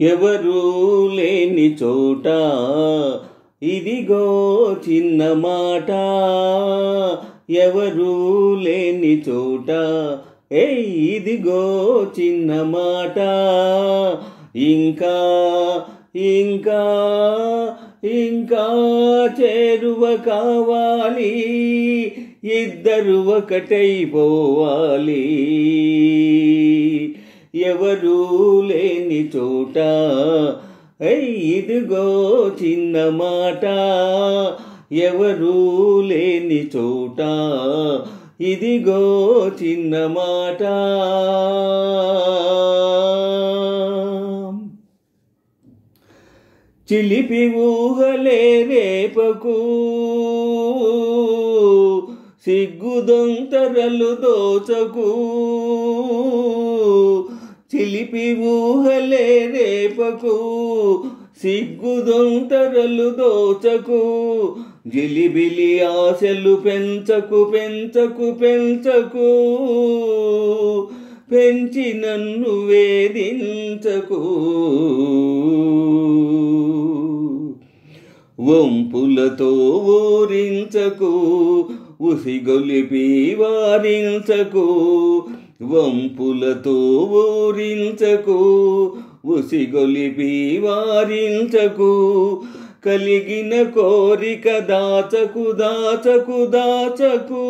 ఎవరూ లేని చోట ఇదిగో చిన్న మాట, ఎవరూ లేని చోట ఇదిగో చిన్న మాట. ఇంకా ఇంకా ఇంకా చేరువ కావాలి, ఇద్దరు ఒకటైపోవాలి. ఎవరూ లేని చోట ఇదిగో చిన్న మాట, ఎవరూ లేని చోట ఇదిగో చిన్న మాట. చిలిపి ఊహలే రేపకు, సిగ్గుదొంతరలు దోచకు. చిలిపి ఊహలే రేపకు, సిగ్గుదొంతరలు దోచకు. జిలిబిలి ఆశలు పెంచకు పెంచకు పెంచకు, పెంచి నన్ను వేధించకు. వంపులతో ఊరించకు, ఉసిగొలిపి వారించకు. వంపులతో ఊరించకు, ఉసిగొలిపి వారించకు. కలిగిన కోరిక దాచకు దాచకు దాచకు,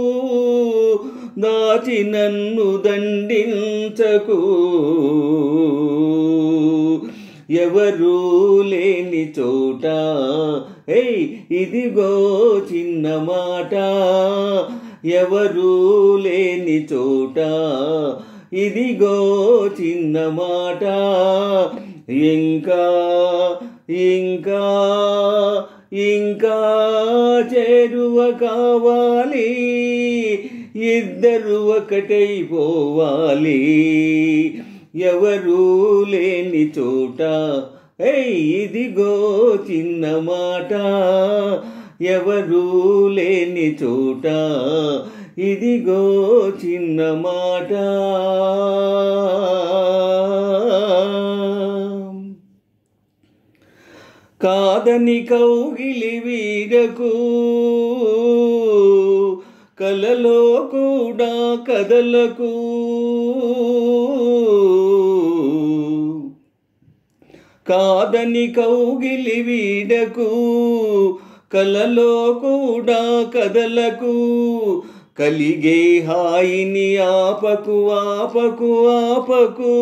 దాచి నన్ను దండించకు. ఎవరూ లేని చోట ఇదిగో చిన్న మాట, ఎవరూ లేని చోట ఇదిగో చిన్న మాట. ఇంకా ఇంకా ఇంకా చేరువ కావాలి, ఇద్దరు ఒకటైపోవాలి. ఎవరూ లేని చోట ఇదిగో చిన్న మాట, ఎవరూ లేని చోట ఇదిగో చిన్న మాట. కాదని కౌగిలి వీడకు, కలలో కూడా కదలకు. కాదని కౌగిలి వీడకు, కలలో కూడా కదలకు. కలిగే హాయిని ఆపకు ఆపకు ఆపకు,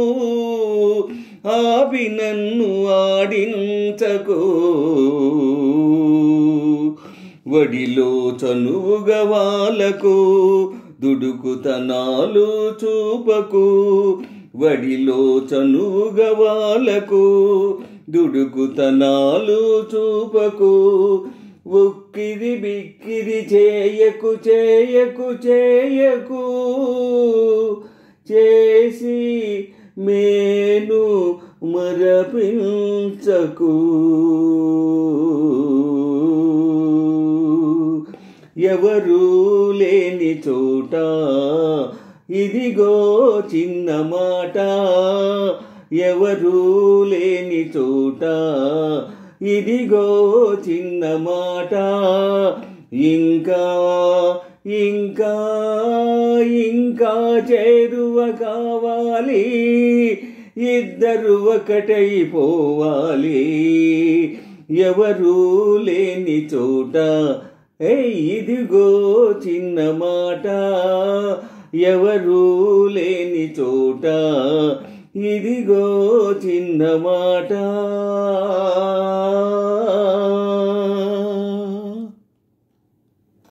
ఆపి నన్ను ఆడించకు. వడిలో చనువుగా వాలకు, దుడుకుతనాలు చూపకు. వడిలో చనువుగా వాలకు, దుడుకుతనాలు చూపకు. ఉక్కిరి బిక్కిరి చేయకు చేయకు చేయకు, చేసి మేను మరపించకు. ఎవరూ లేని చోట ఇదిగో చిన్న మాట, ఎవరూ లేని చోట ఇదిగో చిన్న మాట. ఇంకా ఇంకా ఇంకా చేరువ కావాలి, ఇద్దరు ఒకటైపోవాలి. ఎవరూ లేని చోట ఇదిగో చిన్న మాట, ఎవరూ లేని చోట ఇదిగో చిన్న మాట.